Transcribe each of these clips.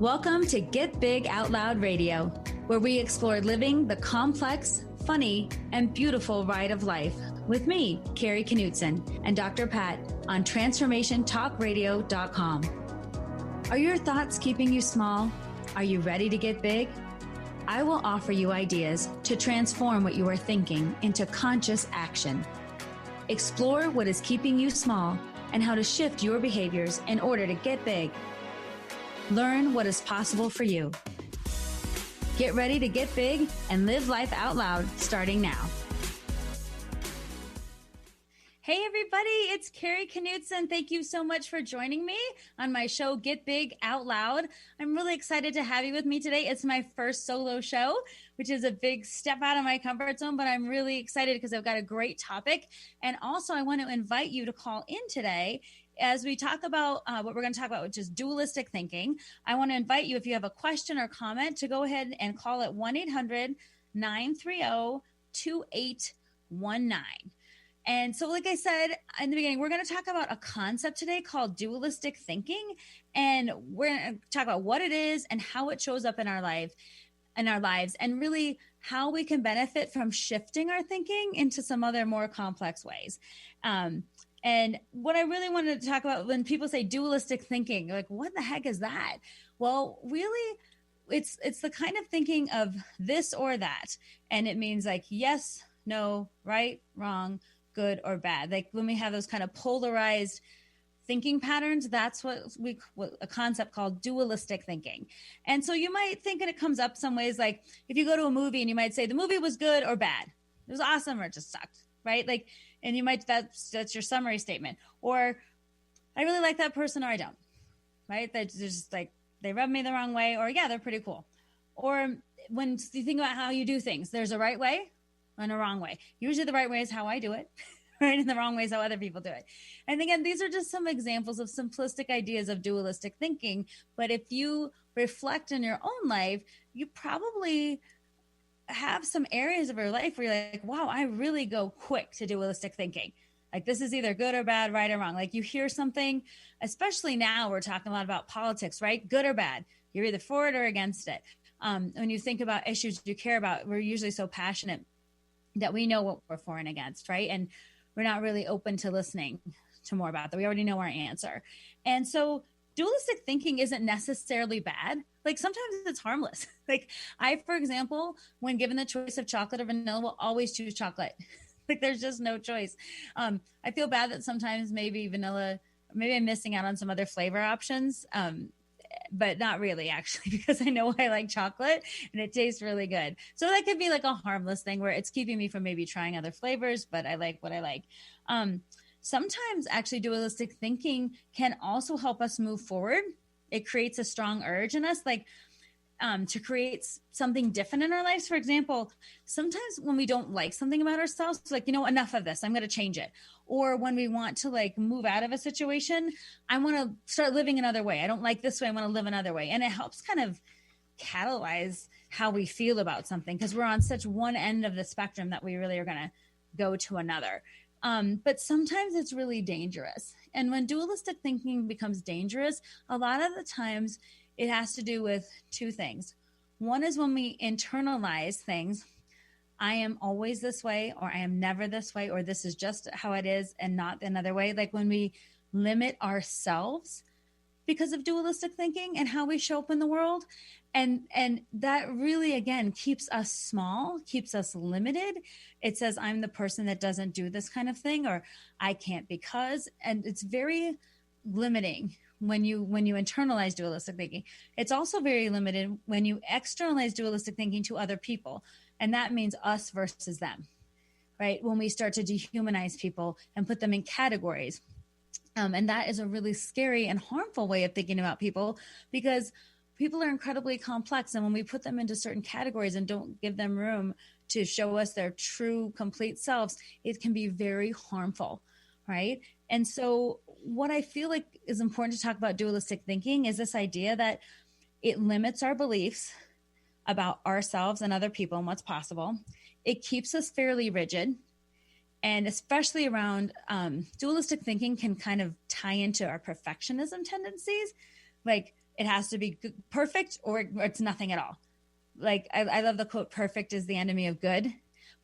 Welcome to Get Big Out Loud Radio, where we explore living the complex, funny, and beautiful ride of life with me, Carrie Knutson, and Dr. Pat on TransformationTalkRadio.com. Are your thoughts keeping you small? Are you ready to get big? I will offer you ideas to transform what you are thinking into conscious action. Explore what is keeping you small and how to shift your behaviors in order to get big. Learn what is possible for you. Get ready to get big and live life out loud starting now. Hey everybody, it's Carrie Knutson. Thank you so much for joining me on my show, Get Big Out Loud. I'm really excited to have you with me today. It's my first solo show, which is a big step out of my comfort zone, but I'm really excited because I've got a great topic. And also I want to invite you to call in today as we talk about what we're going to talk about, which is dualistic thinking. I want to invite you, if you have a question or comment, to go ahead and call it 1-800-930-2819. And so, like I said in the beginning, we're going to talk about a concept today called dualistic thinking. And we're going to talk about what it is and how it shows up in our lives, and really how we can benefit from shifting our thinking into some other more complex ways. And what I really wanted to talk about when people say dualistic thinking, like, what the heck is that? Well, really, it's the kind of thinking of this or that. And it means like yes, no, right, wrong, good or bad. Like when we have those kind of polarized thinking patterns, that's what a concept called dualistic thinking. And so you might think, and it comes up some ways, like if you go to a movie and you might say the movie was good or bad, it was awesome or it just sucked, right? Like, and you might, that's your summary statement. Or I really like that person or I don't, right? That's just like, they rub me the wrong way, or yeah, they're pretty cool. Or when you think about how you do things, there's a right way and a wrong way. Usually the right way is how I do it, right? And the wrong way is how other people do it. And again, these are just some examples of simplistic ideas of dualistic thinking. But if you reflect in your own life, you probably have some areas of your life where you're like, wow, I really go quick to dualistic thinking. Like this is either good or bad, right or wrong. Like you hear something, especially now we're talking a lot about politics, right? Good or bad. You're either for it or against it. When you think about issues you care about, we're usually so passionate that we know what we're for and against, right? And we're not really open to listening to more about that. We already know our answer. And so dualistic thinking isn't necessarily bad. Like sometimes it's harmless. Like I, for example, when given the choice of chocolate or vanilla, will always choose chocolate. Like there's just no choice. I feel bad that sometimes maybe vanilla, maybe I'm missing out on some other flavor options. But not really actually, because I know I like chocolate and it tastes really good. So that could be like a harmless thing where it's keeping me from maybe trying other flavors, but I like what I like. Sometimes actually dualistic thinking can also help us move forward. It creates a strong urge in us, like to create something different in our lives. For example, sometimes when we don't like something about ourselves, like, you know, enough of this, I'm going to change it. Or when we want to like move out of a situation, I want to start living another way. I don't like this way. I want to live another way. And it helps kind of catalyze how we feel about something because we're on such one end of the spectrum that we really are going to go to another. But sometimes it's really dangerous. And when dualistic thinking becomes dangerous, a lot of the times it has to do with two things. One is when we internalize things. I am always this way, or I am never this way, or this is just how it is and not another way. Like when we limit ourselves because of dualistic thinking and how we show up in the world. And that really, again, keeps us small, keeps us limited. It says, I'm the person that doesn't do this kind of thing, or I can't because, and it's very limiting when you internalize dualistic thinking. It's also very limited when you externalize dualistic thinking to other people. And that means us versus them, right? When we start to dehumanize people and put them in categories. And that is a really scary and harmful way of thinking about people because people are incredibly complex. And when we put them into certain categories and don't give them room to show us their true, complete selves, it can be very harmful, right? And so what I feel like is important to talk about dualistic thinking is this idea that it limits our beliefs about ourselves and other people and what's possible. It keeps us fairly rigid. And especially around dualistic thinking can kind of tie into our perfectionism tendencies. Like It has to be perfect or it's nothing at all. Like I love the quote, perfect is the enemy of good.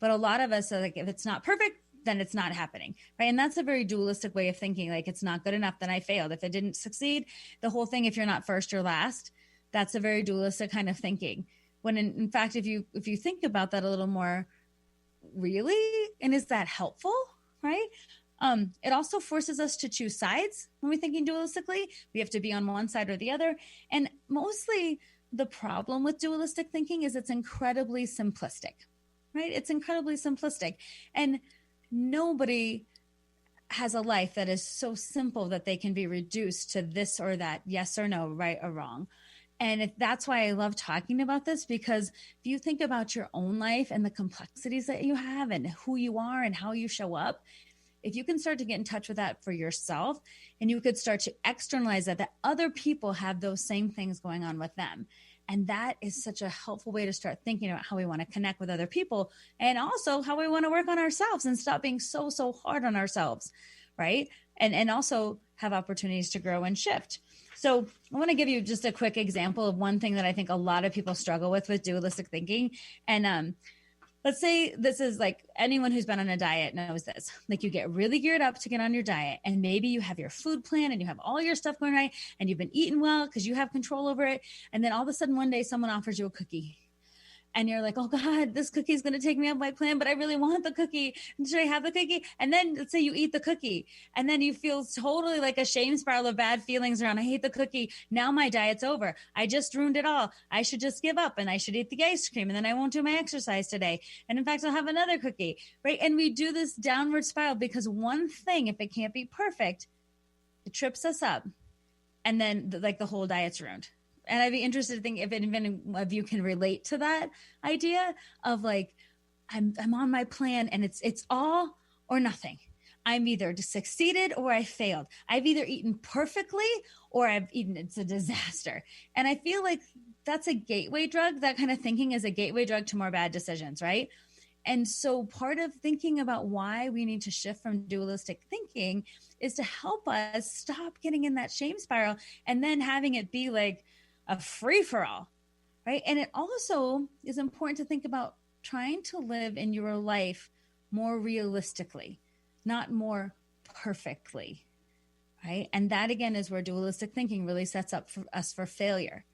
But a lot of us are like, if it's not perfect, then it's not happening, right? And that's a very dualistic way of thinking. Like, it's not good enough, then I failed. If it didn't succeed, the whole thing, if you're not first, you're last. That's a very dualistic kind of thinking. When in fact, if you think about that a little more, really, and is that helpful, right? It also forces us to choose sides when we're thinking dualistically. We have to be on one side or the other. And mostly the problem with dualistic thinking is it's incredibly simplistic, right? It's incredibly simplistic. And nobody has a life that is so simple that they can be reduced to this or that, yes or no, right or wrong. And that's why I love talking about this, because if you think about your own life and the complexities that you have and who you are and how you show up, if you can start to get in touch with that for yourself, and you could start to externalize that other people have those same things going on with them. And that is such a helpful way to start thinking about how we want to connect with other people, and also how we want to work on ourselves and stop being so hard on ourselves, right? And also have opportunities to grow and shift. So I want to give you just a quick example of one thing that I think a lot of people struggle with dualistic thinking. And let's say this is like, anyone who's been on a diet knows this. Like, you get really geared up to get on your diet, and maybe you have your food plan and you have all your stuff going right, and you've been eating well because you have control over it. And then all of a sudden one day someone offers you a cookie. And you're like, oh God, this cookie is going to take me off my plan, but I really want the cookie. Should I have the cookie? And then let's say you eat the cookie, and then you feel totally like a shame spiral of bad feelings around, I hate the cookie. Now my diet's over. I just ruined it all. I should just give up, and I should eat the ice cream, and then I won't do my exercise today. And in fact, I'll have another cookie, right? And we do this downward spiral because one thing, if it can't be perfect, it trips us up. And then like the whole diet's ruined. And I'd be interested to think if any of you can relate to that idea of like, I'm on my plan and it's all or nothing. I'm either succeeded or I failed. I've either eaten perfectly or I've eaten, it's a disaster. And I feel like that's a gateway drug. That kind of thinking is a gateway drug to more bad decisions, right? And so part of thinking about why we need to shift from dualistic thinking is to help us stop getting in that shame spiral and then having it be like a free-for-all, right? And it also is important to think about trying to live in your life more realistically, not more perfectly, right? And that, again, is where dualistic thinking really sets up for us for failure.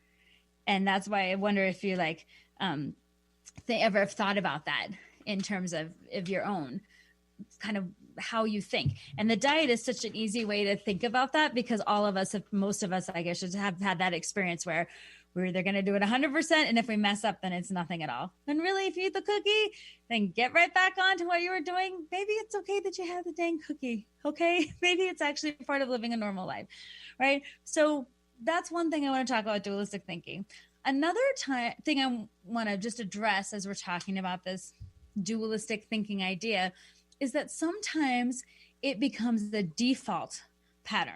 And that's why I wonder if you like ever have thought about that in terms of your own kind of how you think. And the diet is such an easy way to think about that, because all of us, most of us, I guess, should have had that experience where we're either going to do it 100%, and if we mess up, then it's nothing at all. And really, if you eat the cookie, then get right back on to what you were doing. Maybe it's okay that you had the dang cookie. Okay. Maybe it's actually part of living a normal life, right? So that's one thing I want to talk about dualistic thinking. Another thing I want to just address as we're talking about this dualistic thinking idea is that sometimes it becomes the default pattern.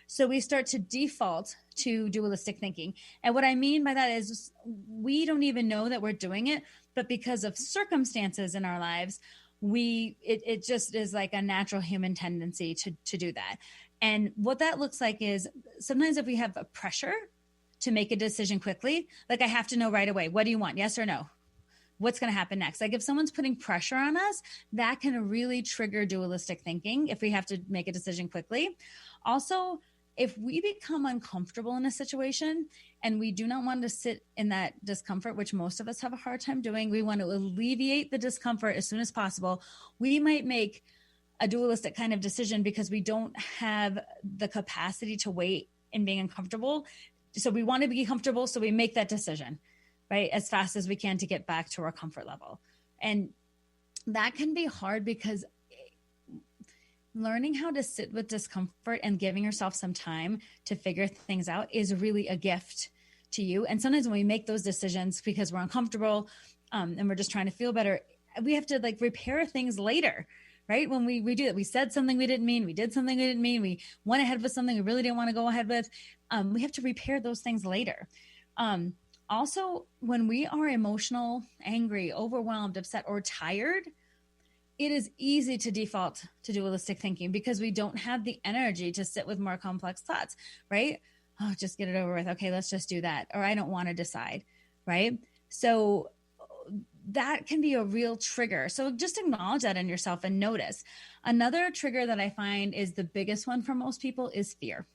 So we start to default to dualistic thinking. And what I mean by that is we don't even know that we're doing it, but because of circumstances in our lives, it just is like a natural human tendency to do that. And what that looks like is sometimes if we have a pressure to make a decision quickly, like I have to know right away, what do you want? Yes or no? What's going to happen next? Like if someone's putting pressure on us, that can really trigger dualistic thinking if we have to make a decision quickly. Also, if we become uncomfortable in a situation and we do not want to sit in that discomfort, which most of us have a hard time doing, we want to alleviate the discomfort as soon as possible. We might make a dualistic kind of decision because we don't have the capacity to wait in being uncomfortable. So we want to be comfortable, so we make that decision, right, as fast as we can to get back to our comfort level. And that can be hard because learning how to sit with discomfort and giving yourself some time to figure things out is really a gift to you. And sometimes when we make those decisions because we're uncomfortable and we're just trying to feel better, we have to like repair things later, right? When we do that, we said something we didn't mean, we did something we didn't mean, we went ahead with something we really didn't want to go ahead with. We have to repair those things later. Also, when we are emotional, angry, overwhelmed, upset, or tired, it is easy to default to dualistic thinking because we don't have the energy to sit with more complex thoughts, right? oh, just get it over with. Okay, let's just do that. Or I don't want to decide, right? So that can be a real trigger. So just acknowledge that in yourself and notice. Another trigger that I find is the biggest one for most people is fear.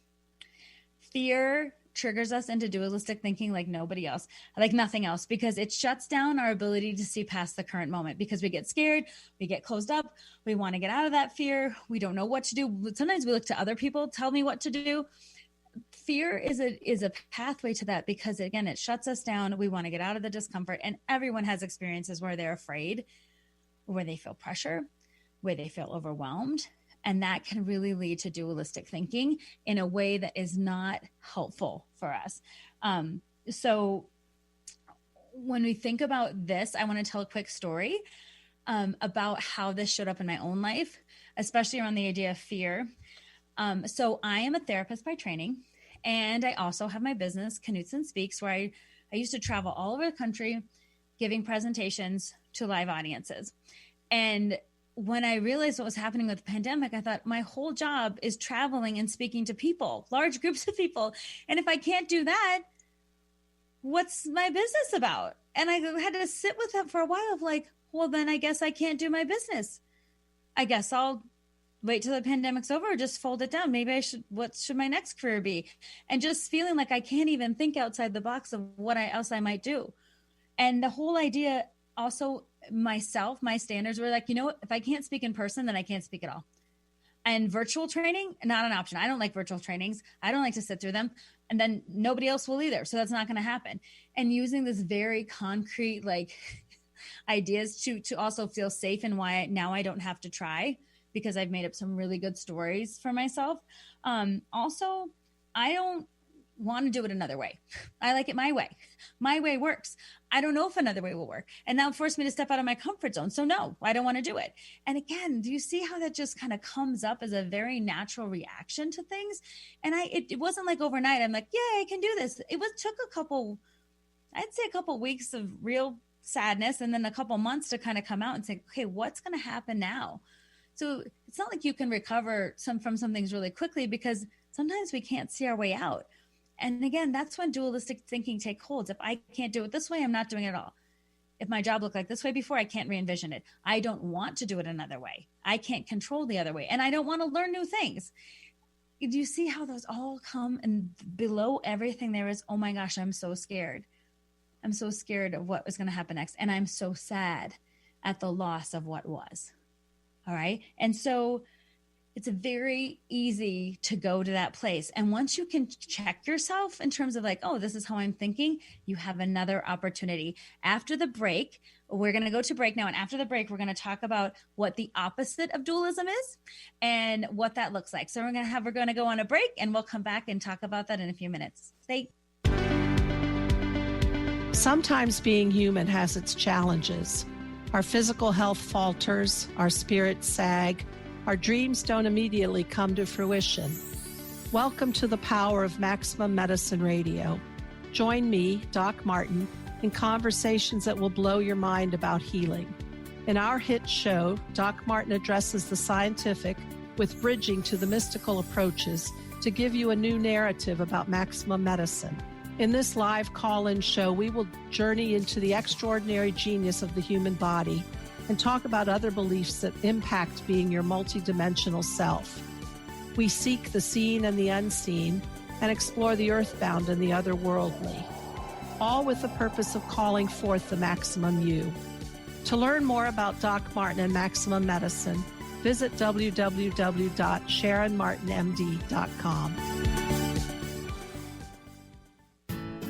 Fear triggers us into dualistic thinking like nobody else, like nothing else, because it shuts down our ability to see past the current moment, because we get scared, we get closed up, we want to get out of that fear, we don't know what to do. Sometimes we look to other people, tell me what to do. Fear is a pathway to that, because again, it shuts us down. We want to get out of the discomfort, and everyone has experiences where they're afraid, where they feel pressure, where they feel overwhelmed. And that can really lead to dualistic thinking in a way that is not helpful for us. So when we think about this, I want to tell a quick story about how this showed up in my own life, especially around the idea of fear. So I am a therapist by training, and I also have my business, Canutes and Speaks, where I used to travel all over the country giving presentations to live audiences. And when I realized what was happening with the pandemic, I thought my whole job is traveling and speaking to people, large groups of people. And if I can't do that, what's my business about? And I had to sit with that for a while of like, well, then I guess I can't do my business. I guess I'll wait till the pandemic's over or just fold it down. Maybe what should my next career be? And just feeling like I can't even think outside the box of what else I might do. And the whole idea also, my standards were like, if I can't speak in person, then I can't speak at all. And virtual training, not an option. I don't like virtual trainings. I don't like to sit through them. And then nobody else will either. So that's not going to happen. And using this very concrete, ideas to also feel safe in why now I don't have to try, because I've made up some really good stories for myself. Also, I don't want to do it another way. I like it my way. My way works. I don't know if another way will work. And that forced me to step out of my comfort zone. So no, I don't want to do it. And again, do you see how that just kind of comes up as a very natural reaction to things? And it wasn't like overnight, I'm like, yeah, I can do this. Took a couple weeks of real sadness, and then a couple months to kind of come out and say, okay, what's going to happen now? So it's not like you can recover from some things really quickly, because sometimes we can't see our way out. And again, that's when dualistic thinking takes hold. If I can't do it this way, I'm not doing it at all. If my job looked like this way before, I can't re-envision it. I don't want to do it another way. I can't control the other way. And I don't want to learn new things. Do you see how those all come? And below everything there is, oh my gosh, I'm so scared. I'm so scared of what was going to happen next. And I'm so sad at the loss of what was. All right. And so it's very easy to go to that place. And once you can check yourself in terms of like, oh, this is how I'm thinking, you have another opportunity. After the break, we're going to go to break now. And after the break, we're going to talk about what the opposite of dualism is and what that looks like. So we're going to go on a break, and we'll come back and talk about that in a few minutes. Stay. Sometimes being human has its challenges. Our physical health falters, our spirits sag, our dreams don't immediately come to fruition. Welcome to the power of Maximum Medicine Radio. Join me, Doc Martin, in conversations that will blow your mind about healing. In our hit show, Doc Martin addresses the scientific with bridging to the mystical approaches to give you a new narrative about maximum medicine. In this live call-in show, we will journey into the extraordinary genius of the human body and talk about other beliefs that impact being your multidimensional self. We seek the seen and the unseen and explore the earthbound and the otherworldly, all with the purpose of calling forth the maximum you. To learn more about Doc Martin and Maximum Medicine, visit www.sharonmartinmd.com.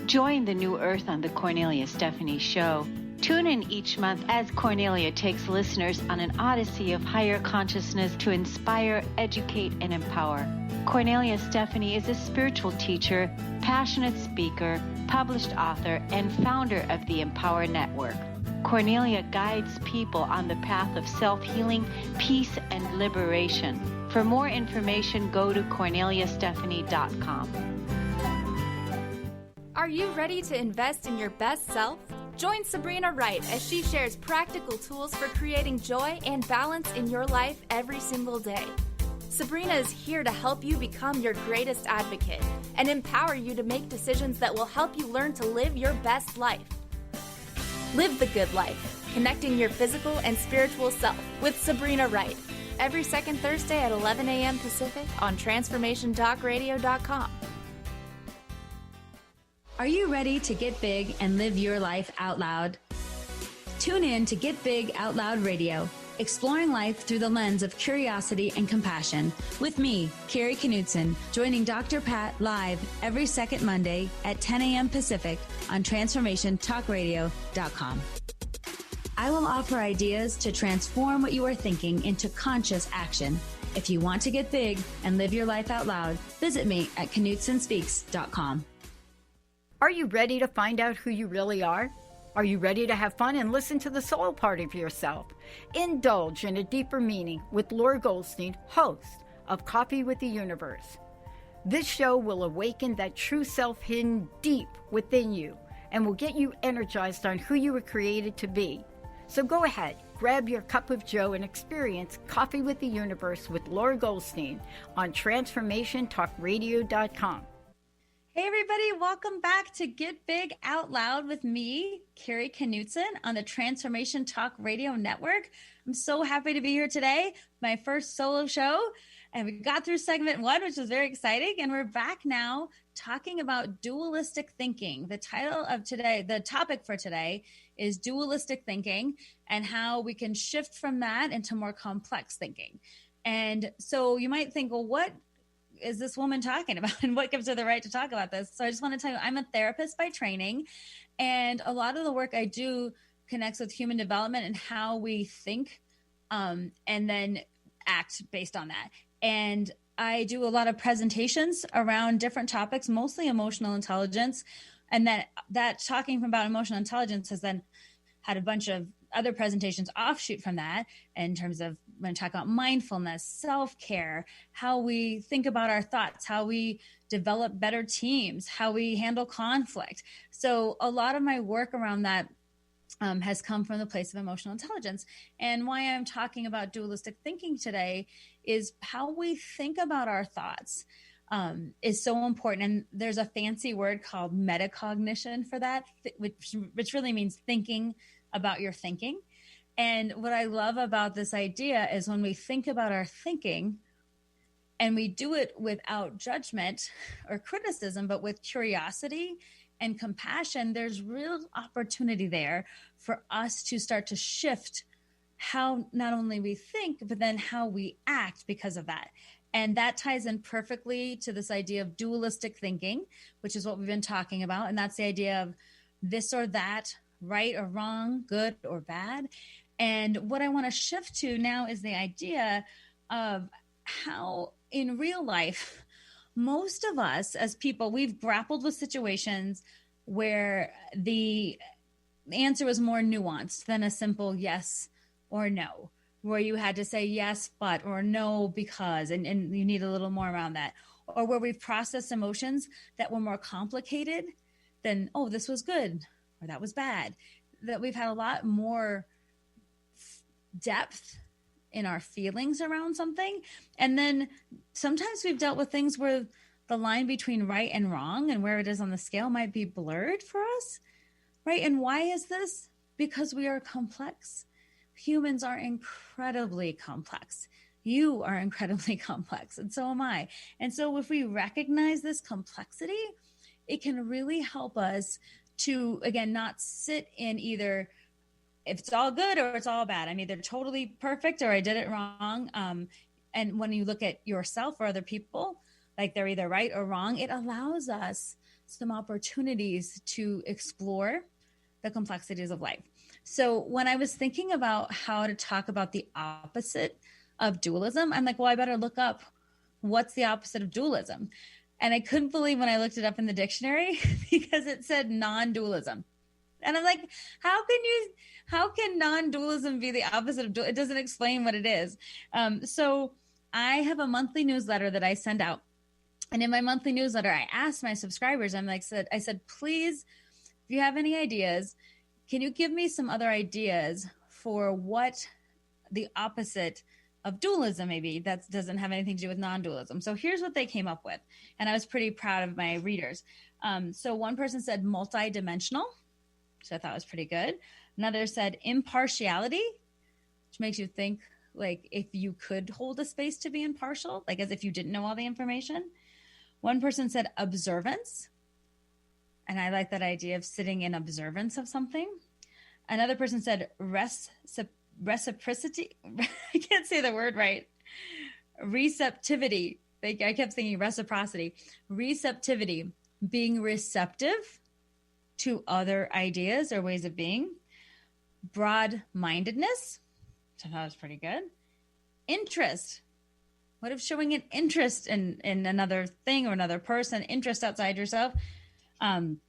Join the New Earth on the Cornelia Stephanie Show. Tune in each month as Cornelia takes listeners on an odyssey of higher consciousness to inspire, educate, and empower. Cornelia Stephanie is a spiritual teacher, passionate speaker, published author, and founder of the Empower Network. Cornelia guides people on the path of self-healing, peace, and liberation. For more information, go to corneliastephanie.com. Are you ready to invest in your best self? Join Sabrina Wright as she shares practical tools for creating joy and balance in your life every single day. Sabrina is here to help you become your greatest advocate and empower you to make decisions that will help you learn to live your best life. Live the good life, connecting your physical and spiritual self with Sabrina Wright. Every second Thursday at 11 a.m. Pacific on TransformationTalkRadio.com. Are you ready to get big and live your life out loud? Tune in to Get Big Out Loud Radio, exploring life through the lens of curiosity and compassion, with me, Carrie Knudsen, joining Dr. Pat live every second Monday at 10 a.m. Pacific on TransformationTalkRadio.com. I will offer ideas to transform what you are thinking into conscious action. If you want to get big and live your life out loud, visit me at KnudsenSpeaks.com. Are you ready to find out who you really are? Are you ready to have fun and listen to the soul part of yourself? Indulge in a deeper meaning with Laura Goldstein, host of Coffee with the Universe. This show will awaken that true self hidden deep within you and will get you energized on who you were created to be. So go ahead, grab your cup of joe and experience Coffee with the Universe with Laura Goldstein on TransformationTalkRadio.com. Hey everybody, welcome back to Get Big Out Loud with me, Carrie Knudsen, on the Transformation Talk Radio Network. I'm so happy to be here today, my first solo show, and we got through segment 1, which was very exciting, and we're back now talking about dualistic thinking. The topic for today is dualistic thinking and how we can shift from that into more complex thinking. And so you might think, well, what is this woman talking about and what gives her the right to talk about this? So I just want to tell you, I'm a therapist by training, and a lot of the work I do connects with human development and how we think and then act based on that. And I do a lot of presentations around different topics, mostly emotional intelligence. And that talking about emotional intelligence has then had a bunch of other presentations offshoot from that in terms of when I talk about mindfulness, self-care, how we think about our thoughts, how we develop better teams, how we handle conflict. So a lot of my work around that has come from the place of emotional intelligence. And why I'm talking about dualistic thinking today is how we think about our thoughts is so important. And there's a fancy word called metacognition for that, which really means thinking about your thinking. And what I love about this idea is when we think about our thinking and we do it without judgment or criticism, but with curiosity and compassion, there's real opportunity there for us to start to shift how not only we think, but then how we act because of that. And that ties in perfectly to this idea of dualistic thinking, which is what we've been talking about. And that's the idea of this or that, right or wrong, good or bad. And what I want to shift to now is the idea of how in real life, most of us as people, we've grappled with situations where the answer was more nuanced than a simple yes or no, where you had to say yes, but, or no, because, and you need a little more around that. Or where we've processed emotions that were more complicated than, oh, this was good or that was bad. That we've had a lot more depth in our feelings around something. And then sometimes we've dealt with things where the line between right and wrong and where it is on the scale might be blurred for us, right? And why is this? Because we are complex. Humans are incredibly complex. You are incredibly complex, and so am I. And so if we recognize this complexity, it can really help us to, again, not sit in either if it's all good or it's all bad. I'm either totally perfect or I did it wrong. And when you look at yourself or other people, like they're either right or wrong, it allows us some opportunities to explore the complexities of life. So when I was thinking about how to talk about the opposite of dualism, I'm like, well, I better look up what's the opposite of dualism. And I couldn't believe when I looked it up in the dictionary because it said non-dualism. And I'm like, how can non-dualism be the opposite of dualism? It doesn't explain what it is. So I have a monthly newsletter that I send out. And in my monthly newsletter, I asked my subscribers, I said, please, if you have any ideas, can you give me some other ideas for what the opposite of dualism, maybe that doesn't have anything to do with non-dualism. So here's what they came up with. And I was pretty proud of my readers. So one person said multidimensional, which I thought was pretty good. Another said impartiality, which makes you think like if you could hold a space to be impartial, like as if you didn't know all the information. One person said observance. And I like that idea of sitting in observance of something. Another person said reciprocity. I can't say the word right. Receptivity. I kept thinking reciprocity. Receptivity, being receptive to other ideas or ways of being. Broad-mindedness, which I thought was pretty good. Interest. What if showing an interest in another thing or another person, interest outside yourself? And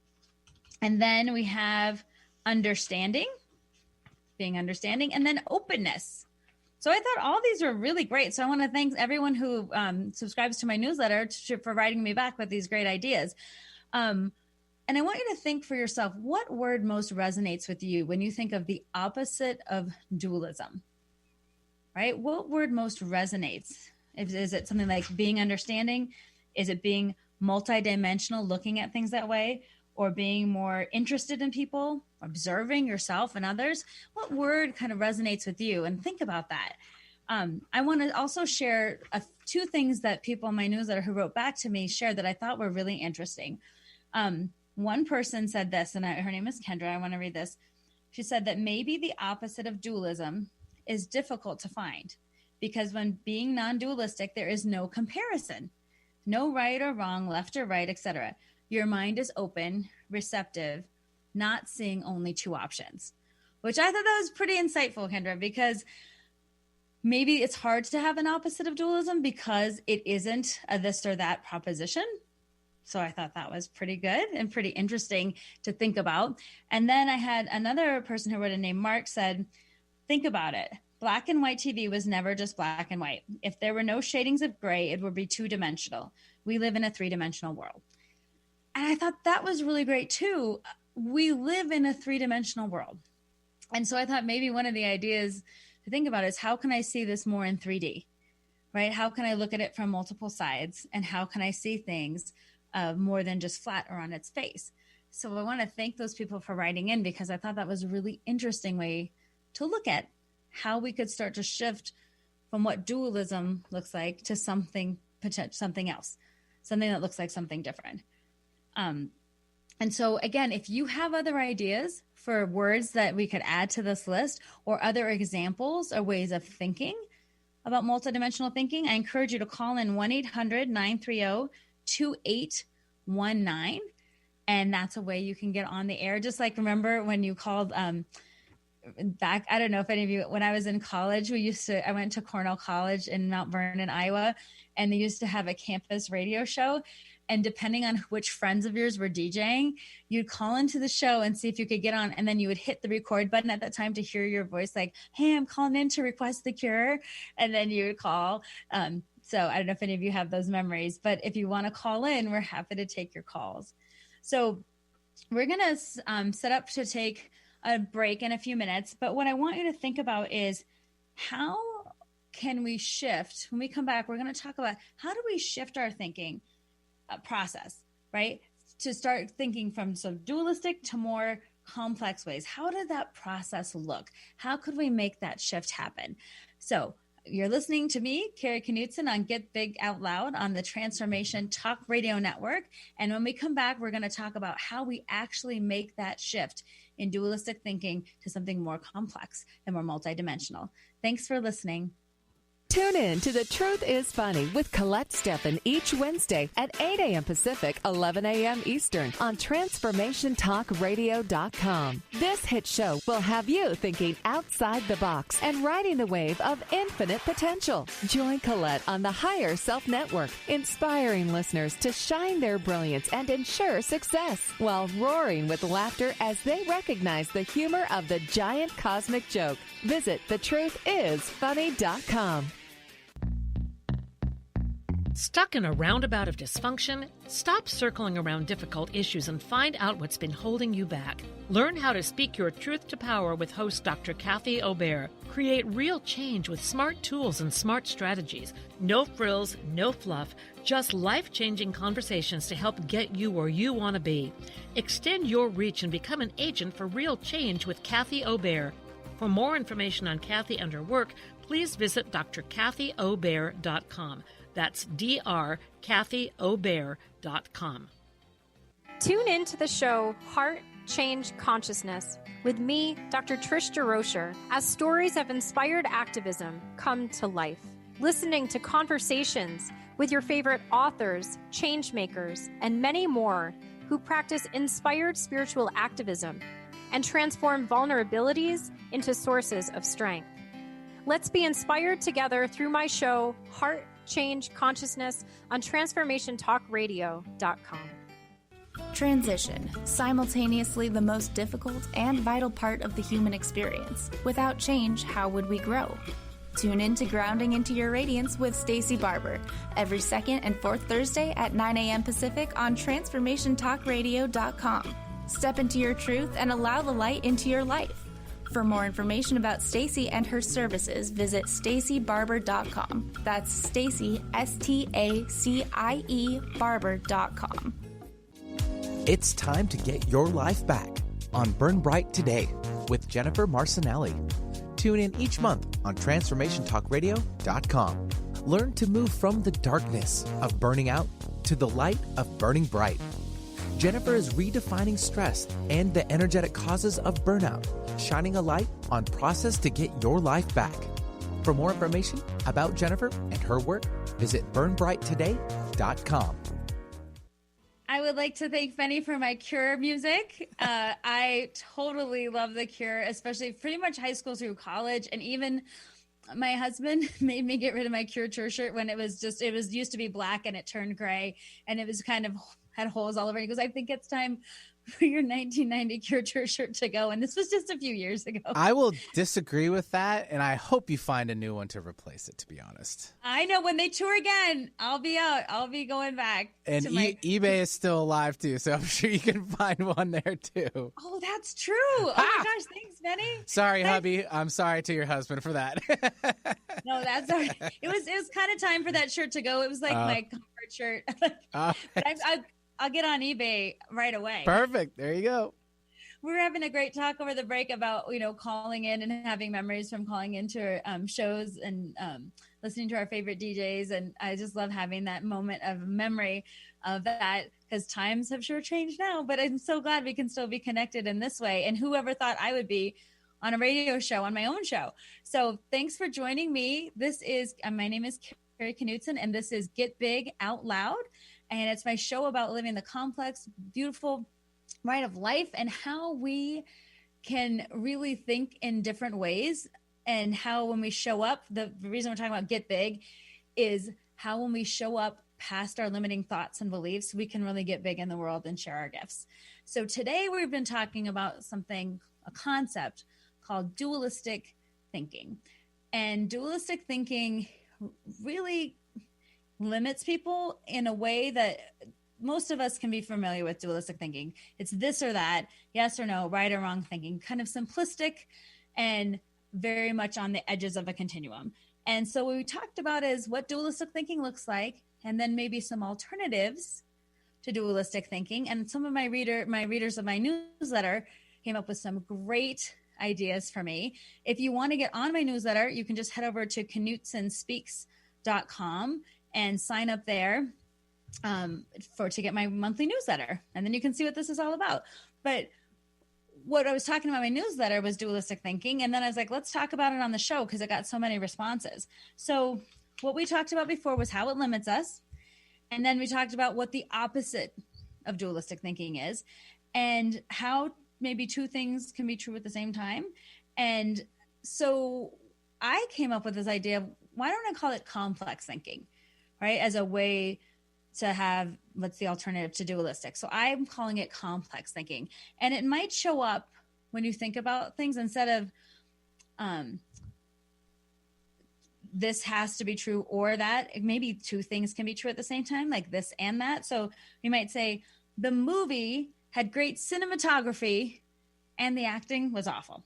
then we have understanding, being understanding, and then openness. So I thought all these were really great. So I want to thank everyone who subscribes to my newsletter for writing me back with these great ideas. And I want you to think for yourself, what word most resonates with you when you think of the opposite of dualism, right? What word most resonates? Is it something like being understanding? Is it being multidimensional, looking at things that way? Or being more interested in people, observing yourself and others? What word kind of resonates with you? And think about that. I want to also share two things that people in my newsletter who wrote back to me shared that I thought were really interesting. One person said this, and her name is Kendra. I want to read this. She said that maybe the opposite of dualism is difficult to find because when being non-dualistic, there is no comparison, no right or wrong, left or right, etc. Your mind is open, receptive, not seeing only two options, which I thought that was pretty insightful, Kendra, because maybe it's hard to have an opposite of dualism because it isn't a this or that proposition. So I thought that was pretty good and pretty interesting to think about. And then I had another person who wrote a name, Mark, said, think about it. Black and white TV was never just black and white. If there were no shadings of gray, it would be two-dimensional. We live in a three-dimensional world. And I thought that was really great too. We live in a three-dimensional world. And so I thought maybe one of the ideas to think about is how can I see this more in 3D, right? How can I look at it from multiple sides? And how can I see things more than just flat or on its face? So I want to thank those people for writing in because I thought that was a really interesting way to look at how we could start to shift from what dualism looks like to something else, something that looks like something different. And so again, if you have other ideas for words that we could add to this list or other examples or ways of thinking about multidimensional thinking, I encourage you to call in 1-800-930-2819. And that's a way you can get on the air. Just like, remember when you called, back, I don't know if any of you, when I was in college, I went to Cornell College in Mount Vernon, Iowa, and they used to have a campus radio show. And depending on which friends of yours were DJing, you'd call into the show and see if you could get on. And then you would hit the record button at that time to hear your voice like, hey, I'm calling in to request the cure. And then you would call. So I don't know if any of you have those memories, but if you want to call in, we're happy to take your calls. So we're going to set up to take a break in a few minutes. But what I want you to think about is how can we shift? When we come back, we're going to talk about how do we shift our thinking process, right? To start thinking from some dualistic to more complex ways. How did that process look? How could we make that shift happen? So you're listening to me, Carrie Knutson, on Get Big Out Loud on the Transformation Talk Radio Network. And when we come back, we're going to talk about how we actually make that shift in dualistic thinking to something more complex and more multidimensional. Thanks for listening. Tune in to The Truth is Funny with Colette Steffen each Wednesday at 8 a.m. Pacific, 11 a.m. Eastern on TransformationTalkRadio.com. This hit show will have you thinking outside the box and riding the wave of infinite potential. Join Colette on the Higher Self Network, inspiring listeners to shine their brilliance and ensure success while roaring with laughter as they recognize the humor of the giant cosmic joke. Visit thetruthisfunny.com. Stuck in a roundabout of dysfunction? Stop circling around difficult issues and find out what's been holding you back. Learn how to speak your truth to power with host Dr. Kathy Obear. Create real change with smart tools and smart strategies. No frills, no fluff, just life-changing conversations to help get you where you want to be. Extend your reach and become an agent for real change with Kathy Obear. For more information on Kathy and her work, please visit drkathyobear.com. That's drkathyobear.com. Tune in to the show Heart Change Consciousness with me, Dr. Trish DeRocher, as stories of inspired activism come to life. Listening to conversations with your favorite authors, change makers, and many more who practice inspired spiritual activism and transform vulnerabilities into sources of strength. Let's be inspired together through my show, Heart Change Consciousness, on TransformationTalkRadio.com. Transition, simultaneously the most difficult and vital part of the human experience. Without change, how would we grow? Tune in to Grounding into Your Radiance with Stacey Barber every second and fourth Thursday at 9 a.m. Pacific on TransformationTalkRadio.com. Step into your truth and allow the light into your life. For more information about Stacey and her services, visit staceybarber.com. That's Stacey, S-T-A-C-I-E, barber.com. It's time to get your life back on Burn Bright Today with Jennifer Marcinelli. Tune in each month on TransformationTalkRadio.com. Learn to move from the darkness of burning out to the light of burning bright. Jennifer is redefining stress and the energetic causes of burnout, shining a light on process to get your life back. For more information about Jennifer and her work, visit burnbrighttoday.com. I would like to thank Benny for my Cure music. I totally love The Cure, especially pretty much high school through college. And even my husband made me get rid of my Cure tour shirt when it was used to be black and it turned gray and it was kind of had holes all over it. He goes, I think it's time for your 1990 Cure tour shirt to go. And this was just a few years ago. I will disagree with that, and I hope you find a new one to replace it, to be honest. I know when they tour again, I'll be out. I'll be going back. And eBay is still alive, too, so I'm sure you can find one there, too. Oh, that's true. Oh, my gosh. Thanks, Benny. Sorry, hubby. I'm sorry to your husband for that. No, that's all right. It was kind of time for that shirt to go. It was like my comfort shirt. But I'll get on eBay right away. Perfect. There you go. We're having a great talk over the break about, calling in and having memories from calling into shows and listening to our favorite DJs. And I just love having that moment of memory of that because times have sure changed now. But I'm so glad we can still be connected in this way. And whoever thought I would be on a radio show, on my own show. So thanks for joining me. This is, my name is Carrie Knutson, and this is Get Big Out Loud. And it's my show about living the complex, beautiful ride of life and how we can really think in different ways. And how when we show up, the reason we're talking about Get Big is how when we show up past our limiting thoughts and beliefs, we can really get big in the world and share our gifts. So today we've been talking about a concept called dualistic thinking. And dualistic thinking really limits people in a way that most of us can be familiar with dualistic thinking. It's this or that, yes or no, right or wrong thinking, kind of simplistic and very much on the edges of a continuum. And so what we talked about is what dualistic thinking looks like, and then maybe some alternatives to dualistic thinking. And some of my readers of my newsletter came up with some great ideas for me. If you want to get on my newsletter, you can just head over to KnutsonSpeaks.com and sign up there to get my monthly newsletter. And then you can see what this is all about. But what I was talking about in my newsletter was dualistic thinking. And then I was like, let's talk about it on the show because it got so many responses. So what we talked about before was how it limits us. And then we talked about what the opposite of dualistic thinking is and how maybe two things can be true at the same time. And so I came up with this idea of why don't I call it complex thinking? Right, as a way to have, what's the alternative to dualistic? So I'm calling it complex thinking. And it might show up when you think about things instead of this has to be true or that. Maybe two things can be true at the same time, like this and that. So you might say the movie had great cinematography and the acting was awful,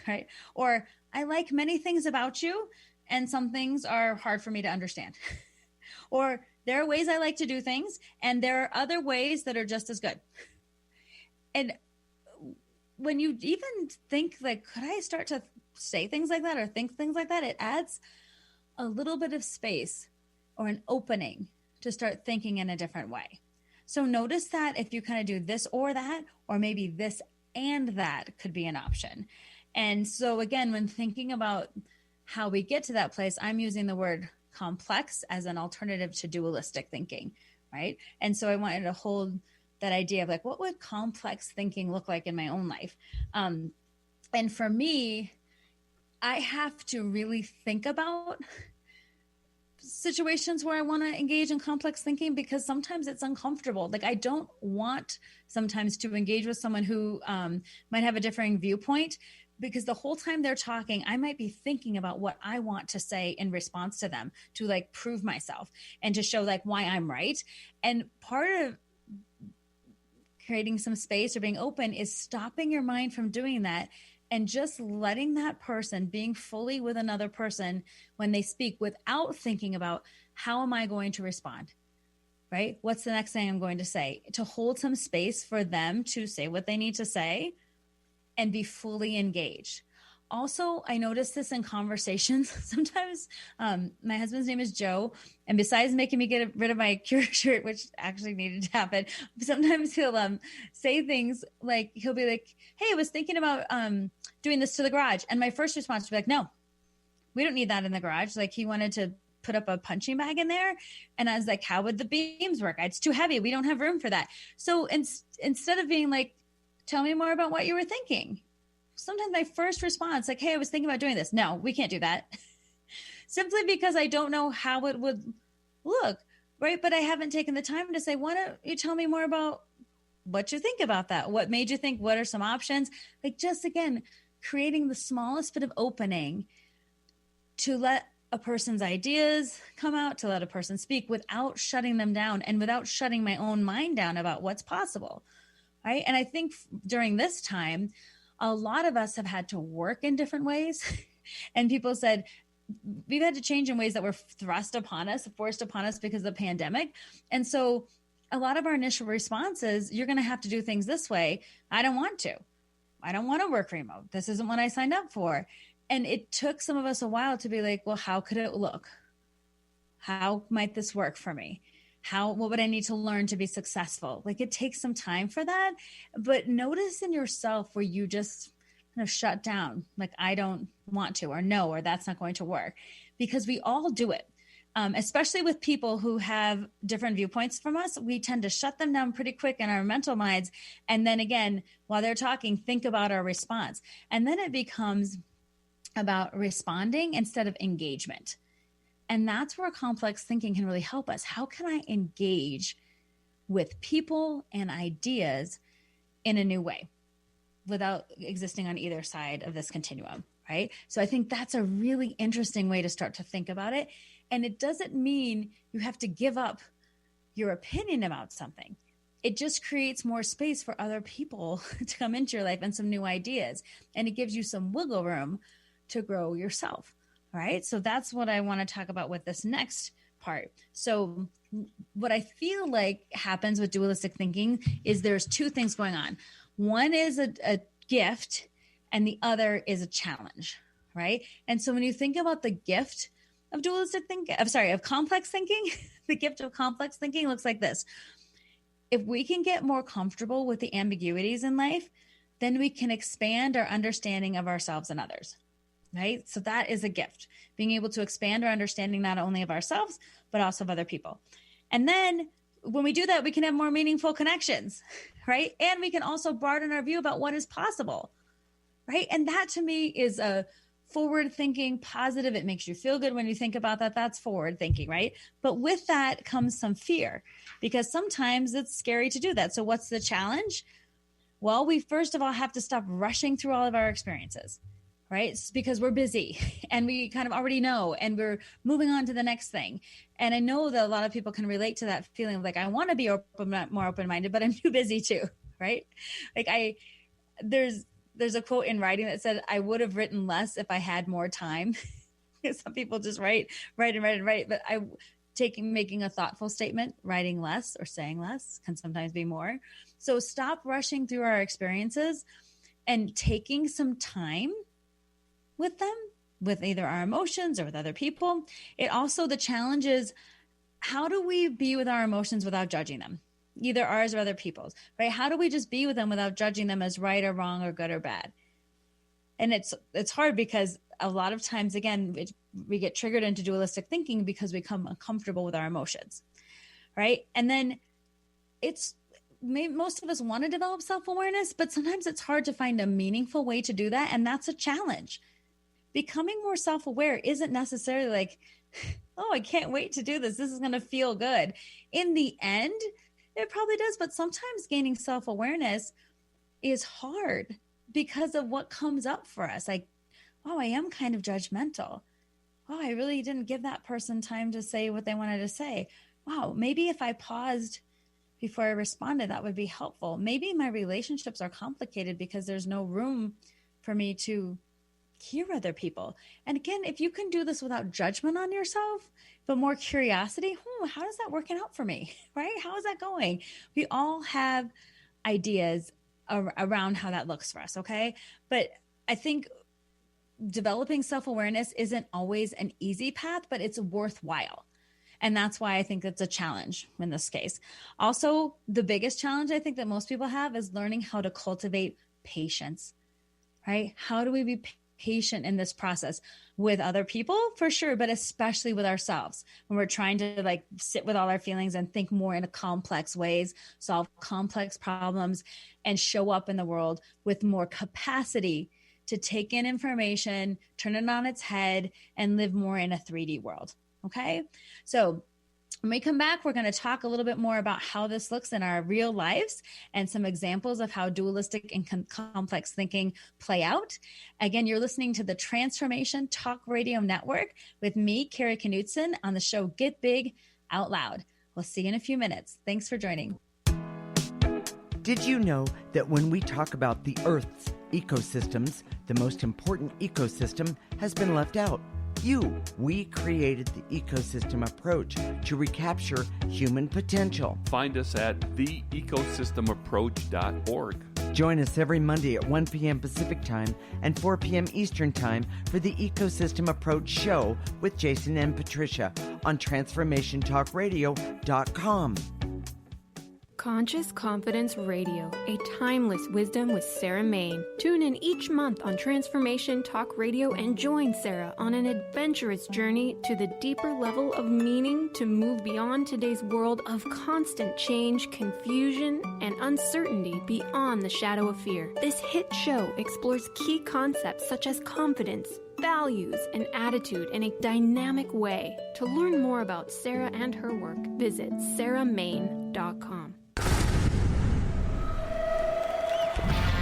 right? Or I like many things about you and some things are hard for me to understand. Or there are ways I like to do things and there are other ways that are just as good. And when you even think like, could I start to say things like that or think things like that? It adds a little bit of space or an opening to start thinking in a different way. So notice that if you kind of do this or that, or maybe this and that could be an option. And so again, when thinking about how we get to that place, I'm using the word complex as an alternative to dualistic thinking, right? And so I wanted to hold that idea of like, what would complex thinking look like in my own life? And for me, I have to really think about situations where I want to engage in complex thinking because sometimes it's uncomfortable. Like I don't want sometimes to engage with someone who might have a differing viewpoint because the whole time they're talking, I might be thinking about what I want to say in response to them to like prove myself and to show like why I'm right. And part of creating some space or being open is stopping your mind from doing that and just letting that person being fully with another person when they speak without thinking about how am I going to respond, right? What's the next thing I'm going to say? To hold some space for them to say what they need to say and be fully engaged. Also, I notice this in conversations. Sometimes my husband's name is Joe. And besides making me get rid of my Cure shirt, which actually needed to happen, sometimes he'll say things like, he'll be like, hey, I was thinking about doing this to the garage. And my first response would be like, no, we don't need that in the garage. Like he wanted to put up a punching bag in there. And I was like, how would the beams work? It's too heavy. We don't have room for that. So instead of being like, tell me more about what you were thinking. Sometimes my first response, like, hey, I was thinking about doing this. No, we can't do that. Simply because I don't know how it would look, right? But I haven't taken the time to say, why don't you tell me more about what you think about that? What made you think? What are some options? Like just, again, creating the smallest bit of opening to let a person's ideas come out, to let a person speak without shutting them down and without shutting my own mind down about what's possible, right? And I think during this time, a lot of us have had to work in different ways. And people said, we've had to change in ways that were forced upon us because of the pandemic. And so a lot of our initial responses, you're going to have to do things this way. I don't want to. I don't want to work remote. This isn't what I signed up for. And it took some of us a while to be like, well, how could it look? How might this work for me? What would I need to learn to be successful? Like it takes some time for that, but notice in yourself where you just kind of shut down, like I don't want to, or no, or that's not going to work, because we all do it. Especially with people who have different viewpoints from us, we tend to shut them down pretty quick in our mental minds. And then again, while they're talking, think about our response. And then it becomes about responding instead of engagement. And that's where complex thinking can really help us. How can I engage with people and ideas in a new way without existing on either side of this continuum, right? So I think that's a really interesting way to start to think about it. And it doesn't mean you have to give up your opinion about something. It just creates more space for other people to come into your life and some new ideas. And it gives you some wiggle room to grow yourself. Right. So that's what I want to talk about with this next part. So what I feel like happens with dualistic thinking is there's two things going on. One is a gift and the other is a challenge. Right. And so when you think about the gift of dualistic thinking, of complex thinking, the gift of complex thinking looks like this. If we can get more comfortable with the ambiguities in life, then we can expand our understanding of ourselves and others. Right? So that is a gift, being able to expand our understanding not only of ourselves, but also of other people. And then when we do that, we can have more meaningful connections, right? And we can also broaden our view about what is possible, right? And that to me is a forward thinking, positive. It makes you feel good when you think about that. That's forward thinking, right? But with that comes some fear because sometimes it's scary to do that. So what's the challenge? Well, we first of all have to stop rushing through all of our experiences. right? It's because we're busy and we kind of already know, and we're moving on to the next thing. And I know that a lot of people can relate to that feeling of like, I want to be more open-minded, but I'm too busy too, right? Like there's a quote in writing that said, I would have written less if I had more time. Some people just write. But making a thoughtful statement, writing less or saying less can sometimes be more. So stop rushing through our experiences and taking some time with them, with either our emotions or with other people. The challenge is, how do we be with our emotions without judging them, either ours or other people's, right? How do we just be with them without judging them as right or wrong or good or bad? And it's hard because a lot of times, again, we get triggered into dualistic thinking because we become uncomfortable with our emotions, right? And then most of us want to develop self-awareness, but sometimes it's hard to find a meaningful way to do that. And that's a challenge. Becoming more self-aware isn't necessarily like, oh, I can't wait to do this. This is going to feel good. In the end, it probably does. But sometimes gaining self-awareness is hard because of what comes up for us. Like, wow, I am kind of judgmental. Wow, I really didn't give that person time to say what they wanted to say. Wow, maybe if I paused before I responded, that would be helpful. Maybe my relationships are complicated because there's no room for me to hear other people. And again, if you can do this without judgment on yourself, but more curiosity, how is that working out for me, right? How is that going? We all have ideas around how that looks for us, okay? But I think developing self-awareness isn't always an easy path, but it's worthwhile. And that's why I think it's a challenge in this case. Also, the biggest challenge I think that most people have is learning how to cultivate patience, right? How do we be patient in this process with other people, for sure, but especially with ourselves when we're trying to like sit with all our feelings and think more in complex ways, solve complex problems, and show up in the world with more capacity to take in information, turn it on its head, and live more in a 3D world. Okay. So when we come back, we're going to talk a little bit more about how this looks in our real lives and some examples of how dualistic and complex thinking play out. Again, you're listening to the Transformation Talk Radio Network with me, Carrie Knudsen, on the show Get Big Out Loud. We'll see you in a few minutes. Thanks for joining. Did you know that when we talk about the Earth's ecosystems, the most important ecosystem has been left out? We created the ecosystem approach to recapture human potential. Find us at theecosystemapproach.org. Join us every Monday at 1 p.m. Pacific Time and 4 p.m. Eastern Time for the Ecosystem Approach Show with Jason and Patricia on TransformationTalkRadio.com. Conscious Confidence Radio, a timeless wisdom with Sarah Main. Tune in each month on Transformation Talk Radio and join Sarah on an adventurous journey to the deeper level of meaning to move beyond today's world of constant change, confusion, and uncertainty beyond the shadow of fear. This hit show explores key concepts such as confidence, values, and attitude in a dynamic way. To learn more about Sarah and her work, visit sarahmain.com.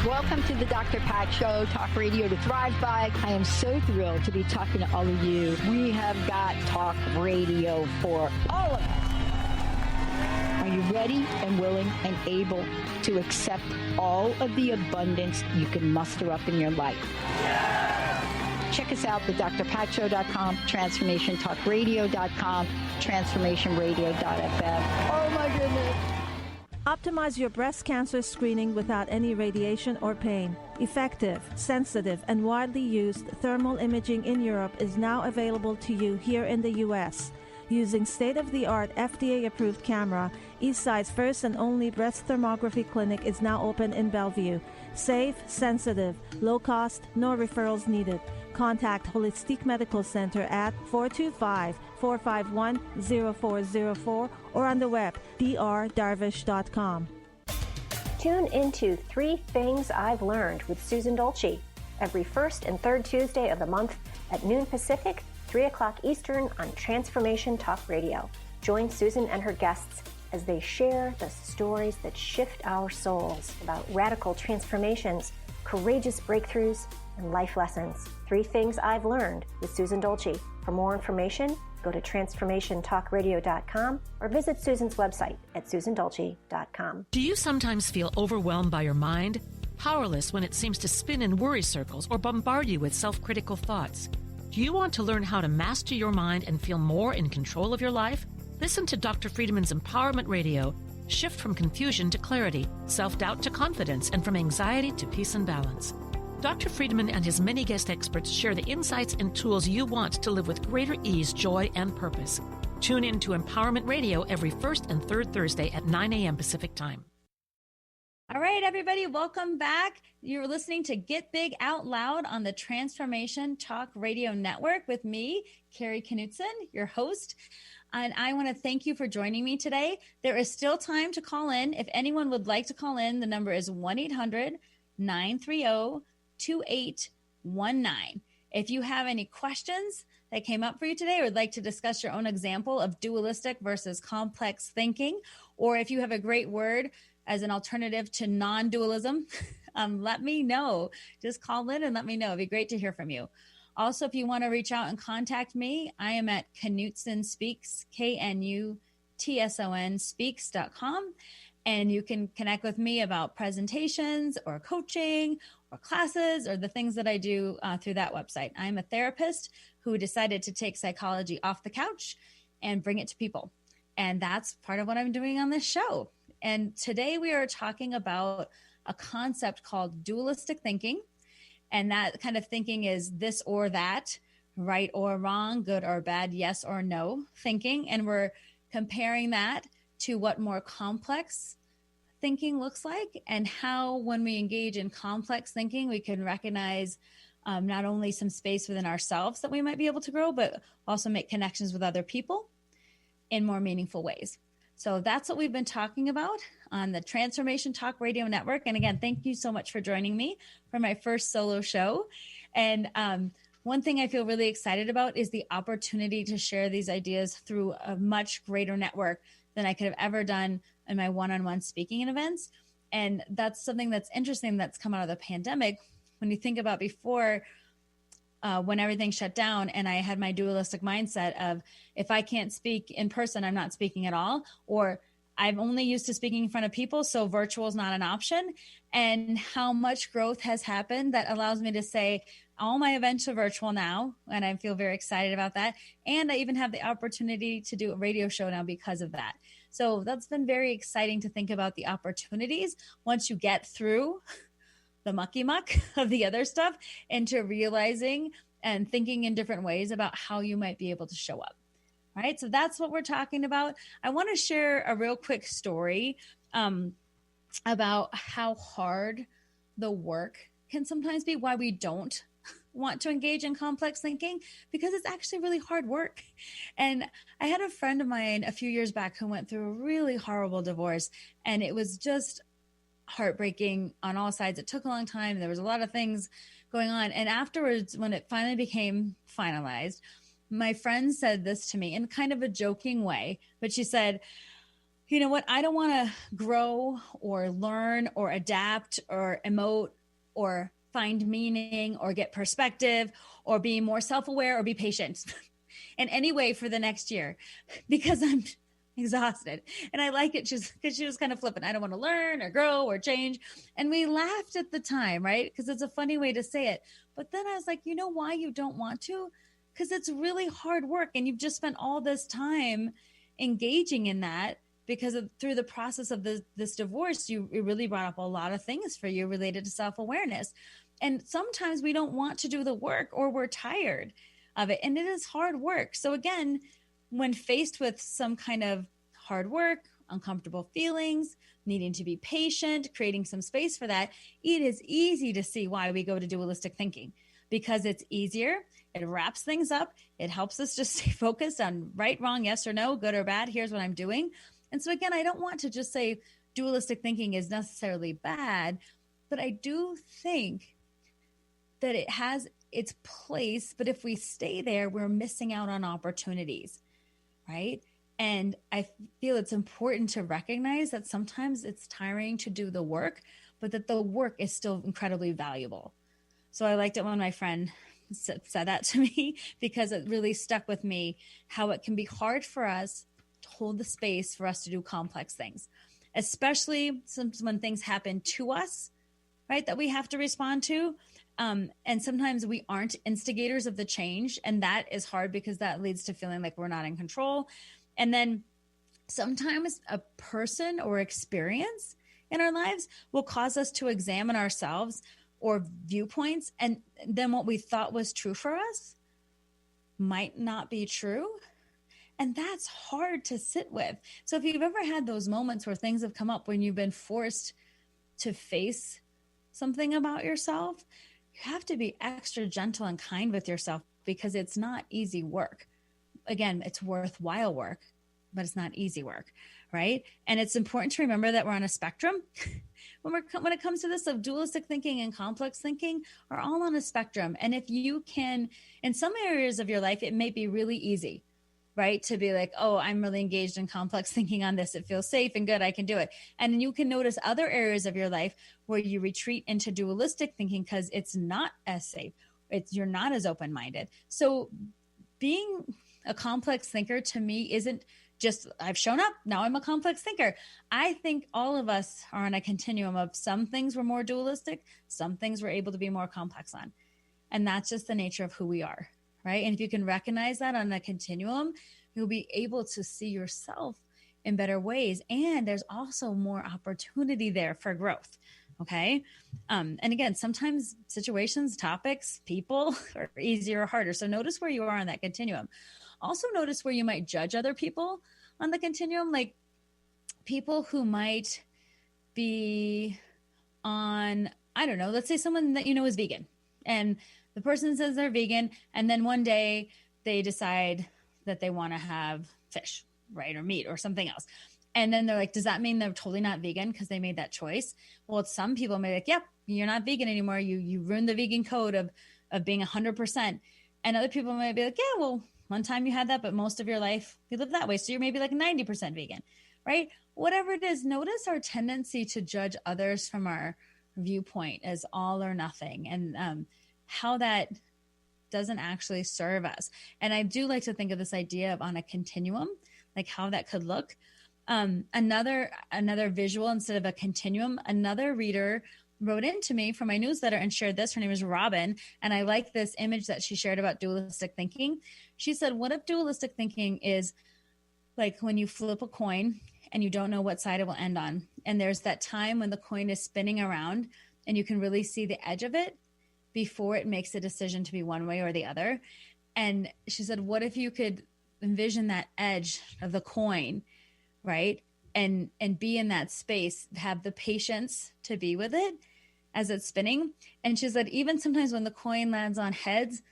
Welcome to the Dr. Pat Show, Talk Radio to Thrive By. I am so thrilled to be talking to all of you. We have got talk radio for all of us. Are you ready and willing and able to accept all of the abundance you can muster up in your life? Check us out at drpatshow.com, transformationtalkradio.com, transformationradio.fm. Oh my goodness. Optimize your breast cancer screening without any radiation or pain. Effective, sensitive, and widely used thermal imaging in Europe is now available to you here in the U.S. Using state-of-the-art FDA-approved camera, Eastside's first and only breast thermography clinic is now open in Bellevue. Safe, sensitive, low cost, no referrals needed. Contact Holistic Medical Center at 425-451-0404 or on the web, drdarvish.com. Tune into 3 Things I've Learned with Susan Dolce every first and third Tuesday of the month at noon Pacific, 3 o'clock Eastern on Transformation Talk Radio. Join Susan and her guests as they share the stories that shift our souls about radical transformations, courageous breakthroughs, and life lessons. 3 Things I've Learned with Susan Dolce. For more information, go to transformationtalkradio.com or visit Susan's website at susandolce.com. Do you sometimes feel overwhelmed by your mind? Powerless when it seems to spin in worry circles or bombard you with self-critical thoughts? Do you want to learn how to master your mind and feel more in control of your life? Listen to Dr. Friedman's Empowerment Radio. Shift from confusion to clarity, self-doubt to confidence, and from anxiety to peace and balance. Dr. Friedman and his many guest experts share the insights and tools you want to live with greater ease, joy, and purpose. Tune in to Empowerment Radio every first and third Thursday at 9 a.m. Pacific Time. All right, everybody, welcome back. You're listening to Get Big Out Loud on the Transformation Talk Radio Network with me, Carrie Knutson, your host. And I want to thank you for joining me today. There is still time to call in. If anyone would like to call in, the number is 1-800-930-2819. If you have any questions that came up for you today or would like to discuss your own example of dualistic versus complex thinking, or if you have a great word as an alternative to non-dualism, let me know. Just call in and let me know. It'd be great to hear from you. Also, if you want to reach out and contact me, I am at Knutson Speaks, KNUTSON Speaks.com. And you can connect with me about presentations or coaching or classes or the things that I do through that website. I'm a therapist who decided to take psychology off the couch and bring it to people. And that's part of what I'm doing on this show. And today we are talking about a concept called dualistic thinking. And that kind of thinking is this or that, right or wrong, good or bad, yes or no thinking. And we're comparing that to what more complex thinking looks like and how when we engage in complex thinking, we can recognize not only some space within ourselves that we might be able to grow, but also make connections with other people in more meaningful ways. So that's what we've been talking about on the Transformation Talk Radio Network. And again, thank you so much for joining me for my first solo show. And one thing I feel really excited about is the opportunity to share these ideas through a much greater network than I could have ever done in my one-on-one speaking events. And that's something that's interesting that's come out of the pandemic. When you think about before, when everything shut down and I had my dualistic mindset of if I can't speak in person, I'm not speaking at all, or I'm only used to speaking in front of people, so virtual is not an option. And how much growth has happened that allows me to say all my events are virtual now, and I feel very excited about that. And I even have the opportunity to do a radio show now because of that. So that's been very exciting to think about the opportunities once you get through the mucky muck of the other stuff into realizing and thinking in different ways about how you might be able to show up. All right. So that's what we're talking about. I want to share a real quick story about how hard the work can sometimes be, why we don't want to engage in complex thinking, because it's actually really hard work. And I had a friend of mine a few years back who went through a really horrible divorce, and it was just heartbreaking on all sides. It took a long time. There was a lot of things going on. And afterwards, when it finally became finalized, my friend said this to me in kind of a joking way, but she said, you know what? I don't want to grow or learn or adapt or emote or find meaning or get perspective or be more self-aware or be patient in any way for the next year because I'm exhausted. And I like it just because she was kind of flippant. I don't want to learn or grow or change. And we laughed at the time, right? Because it's a funny way to say it. But then I was like, you know why you don't want to? Because it's really hard work. And you've just spent all this time engaging in that because through the process of this divorce, it really brought up a lot of things for you related to self-awareness. And sometimes we don't want to do the work or we're tired of it. And it is hard work. So again, when faced with some kind of hard work, uncomfortable feelings, needing to be patient, creating some space for that, it is easy to see why we go to dualistic thinking because it's easier. It wraps things up. It helps us just stay focused on right, wrong, yes or no, good or bad. Here's what I'm doing. And so again, I don't want to just say dualistic thinking is necessarily bad, but I do think that it has its place. But if we stay there, we're missing out on opportunities. Right. And I feel it's important to recognize that sometimes it's tiring to do the work, but that the work is still incredibly valuable. So I liked it when my friend said that to me, because it really stuck with me, how it can be hard for us to hold the space for us to do complex things, especially when things happen to us, right, that we have to respond to. And sometimes we aren't instigators of the change. And that is hard because that leads to feeling like we're not in control. And then sometimes a person or experience in our lives will cause us to examine ourselves or viewpoints. And then what we thought was true for us might not be true. And that's hard to sit with. So if you've ever had those moments where things have come up when you've been forced to face something about yourself, you have to be extra gentle and kind with yourself, because it's not easy work. Again, it's worthwhile work, but it's not easy work, right? And it's important to remember that we're on a spectrum. When it comes to this, of dualistic thinking and complex thinking are all on a spectrum. And if you can, in some areas of your life, it may be really easy, right, to be like, oh, I'm really engaged in complex thinking on this. It feels safe and good. I can do it. And then you can notice other areas of your life where you retreat into dualistic thinking because it's not as safe. You're not as open-minded. So being a complex thinker to me isn't just, I've shown up, now I'm a complex thinker. I think all of us are on a continuum of some things we're more dualistic, some things we're able to be more complex on. And that's just the nature of who we are. Right. And if you can recognize that on a continuum, you'll be able to see yourself in better ways. And there's also more opportunity there for growth. Okay. And again, sometimes situations, topics, people are easier or harder. So notice where you are on that continuum. Also notice where you might judge other people on the continuum, like people who might be on, I don't know, let's say someone that you know is vegan, and the person says they're vegan, and then one day they decide that they want to have fish, right, or meat or something else. And then they're like, does that mean they're totally not vegan because they made that choice? Well, some people may be like, yep, you're not vegan anymore. You ruined the vegan code of being 100%. And other people might be like, yeah, well, one time you had that, but most of your life you live that way. So you're maybe like 90% vegan, right? Whatever it is, notice our tendency to judge others from our viewpoint as all or nothing. And how that doesn't actually serve us. And I do like to think of this idea of on a continuum, like how that could look. Another visual instead of a continuum, another reader wrote into me from my newsletter and shared this. Her name is Robin. And I like this image that she shared about dualistic thinking. She said, what if dualistic thinking is like when you flip a coin and you don't know what side it will end on. And there's that time when the coin is spinning around and you can really see the edge of it before it makes a decision to be one way or the other. And she said, what if you could envision that edge of the coin, right? And be in that space, have the patience to be with it as it's spinning. And she said, even sometimes when the coin lands on heads,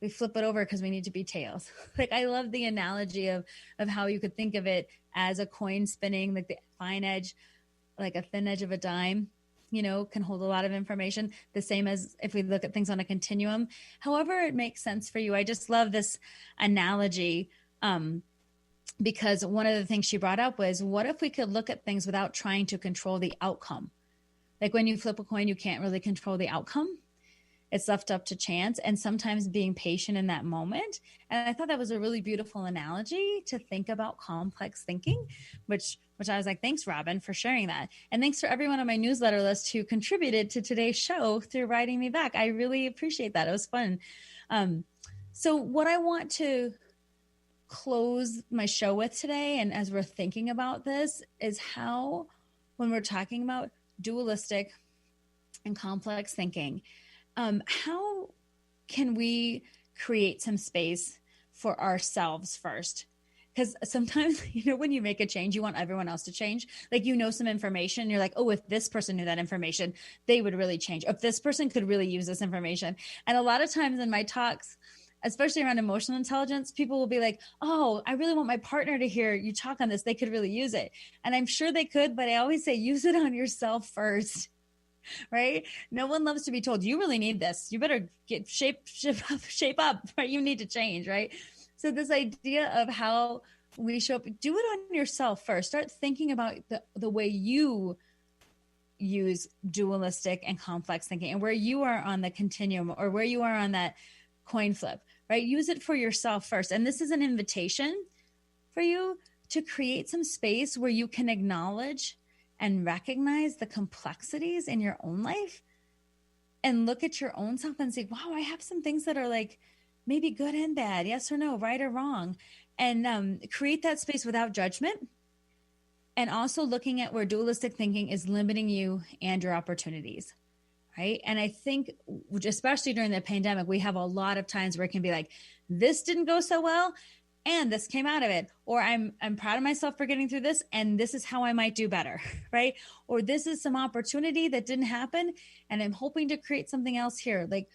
we flip it over because we need to be tails. Like, I love the analogy of how you could think of it as a coin spinning, like the fine edge, like a thin edge of a dime, can hold a lot of information, the same as if we look at things on a continuum. However it makes sense for you. I just love this analogy because one of the things she brought up was, what if we could look at things without trying to control the outcome? Like when you flip a coin, you can't really control the outcome. It's left up to chance, and sometimes being patient in that moment. And I thought that was a really beautiful analogy to think about complex thinking, which I was like, thanks, Robin, for sharing that. And thanks for everyone on my newsletter list who contributed to today's show through writing me back. I really appreciate that. It was fun. So what I want to close my show with today, and as we're thinking about this, is how, when we're talking about dualistic and complex thinking, how can we create some space for ourselves first? Because sometimes, when you make a change, you want everyone else to change. Like, some information, you're like, oh, if this person knew that information, they would really change. If this person could really use this information. And a lot of times in my talks, especially around emotional intelligence, people will be like, oh, I really want my partner to hear you talk on this. They could really use it. And I'm sure they could, but I always say, use it on yourself first. Right? No one loves to be told, you really need this. You better get shape up, right? You need to change, right? So this idea of how we show up, do it on yourself first. Start thinking about the way you use dualistic and complex thinking, and where you are on the continuum or where you are on that coin flip, right? Use it for yourself first. And this is an invitation for you to create some space where you can acknowledge and recognize the complexities in your own life and look at your own self and say, wow, I have some things that are like maybe good and bad, yes or no, right or wrong, and create that space without judgment. And also looking at where dualistic thinking is limiting you and your opportunities, right? And I think, especially during the pandemic, we have a lot of times where it can be like, this didn't go so well, and this came out of it. Or I'm proud of myself for getting through this, and this is how I might do better, right? Or this is some opportunity that didn't happen, and I'm hoping to create something else here. Like,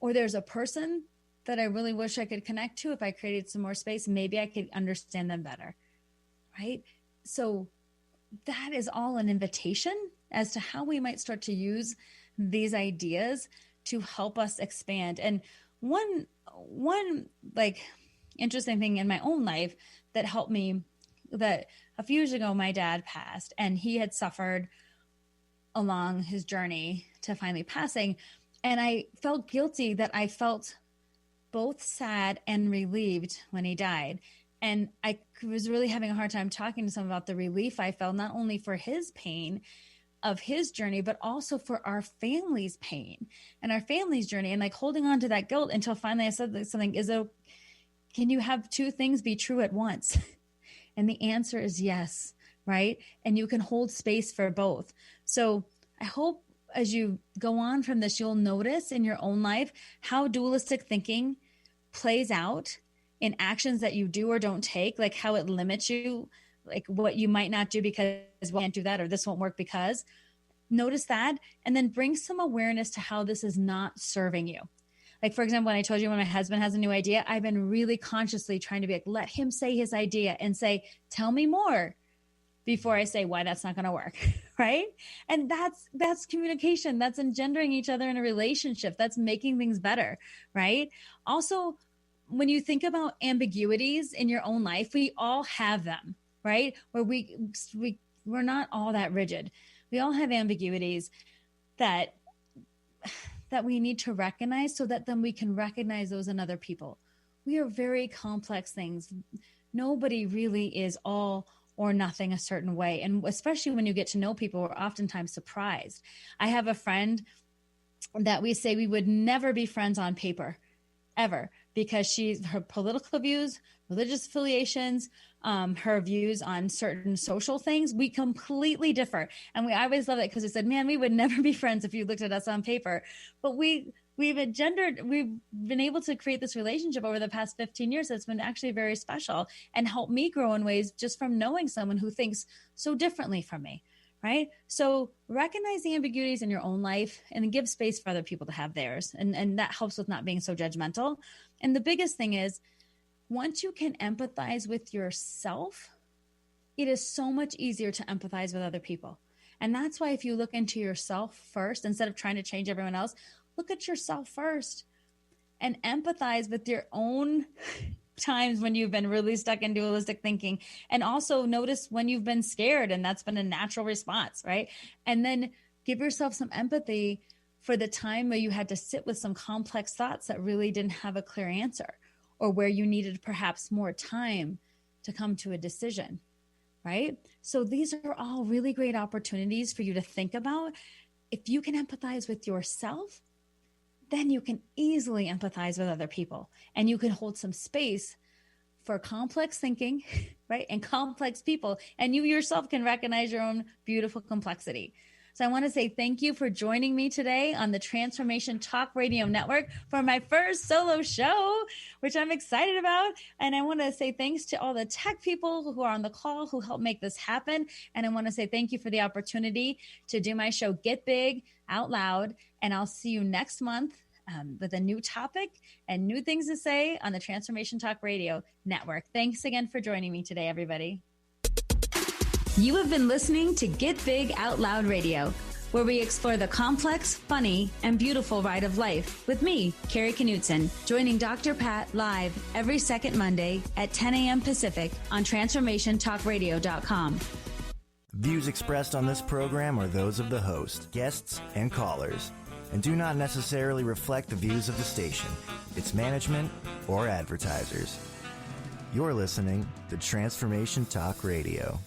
or there's a person that I really wish I could connect to. If I created some more space, maybe I could understand them better, right? So that is all an invitation as to how we might start to use these ideas to help us expand. And one like interesting thing in my own life that helped me, that a few years ago, my dad passed, and he had suffered along his journey to finally passing. And I felt guilty that I felt both sad and relieved when he died. And I was really having a hard time talking to someone about the relief I felt, not only for his pain of his journey, but also for our family's pain and our family's journey, and like holding on to that guilt until finally I said something, can you have two things be true at once? And the answer is yes, right? And you can hold space for both. So I hope as you go on from this, you'll notice in your own life how dualistic thinking plays out in actions that you do or don't take, like how it limits you, like what you might not do because we can't do that, or this won't work because. Notice that, and then bring some awareness to how this is not serving you. Like, for example, when I told you when my husband has a new idea, I've been really consciously trying to be like, let him say his idea and say, tell me more before I say why that's not going to work, right? And that's communication. That's engendering each other in a relationship. That's making things better, right? Also, when you think about ambiguities in your own life, we all have them, right? Where we're not all that rigid. We all have ambiguities that we need to recognize, so that then we can recognize those in other people. We are very complex things. Nobody really is all or nothing a certain way. And especially when you get to know people, we're oftentimes surprised. I have a friend that we say we would never be friends on paper, ever, because her political views, religious affiliations, her views on certain social things, we completely differ. And I always love it because we said, man, we would never be friends if you looked at us on paper. But we've been able to create this relationship over the past 15 years that's been actually very special and helped me grow in ways just from knowing someone who thinks so differently from me, right? So recognize the ambiguities in your own life and then give space for other people to have theirs. And that helps with not being so judgmental. And the biggest thing is, once you can empathize with yourself, it is so much easier to empathize with other people. And that's why if you look into yourself first, instead of trying to change everyone else, look at yourself first and empathize with your own times when you've been really stuck in dualistic thinking. And also notice when you've been scared, and that's been a natural response, right? And then give yourself some empathy for the time where you had to sit with some complex thoughts that really didn't have a clear answer, or where you needed perhaps more time to come to a decision, right? So these are all really great opportunities for you to think about. If you can empathize with yourself, then you can easily empathize with other people, and you can hold some space for complex thinking, right? And complex people, and you yourself can recognize your own beautiful complexity. So I want to say thank you for joining me today on the Transformation Talk Radio Network for my first solo show, which I'm excited about. And I want to say thanks to all the tech people who are on the call who helped make this happen. And I want to say thank you for the opportunity to do my show, Get Big Out Loud. And I'll see you next month with a new topic and new things to say on the Transformation Talk Radio Network. Thanks again for joining me today, everybody. You have been listening to Get Big Out Loud Radio, where we explore the complex, funny, and beautiful ride of life with me, Carrie Knutson, joining Dr. Pat live every second Monday at 10 a.m. Pacific on TransformationTalkRadio.com. Views expressed on this program are those of the host, guests, and callers, and do not necessarily reflect the views of the station, its management, or advertisers. You're listening to Transformation Talk Radio.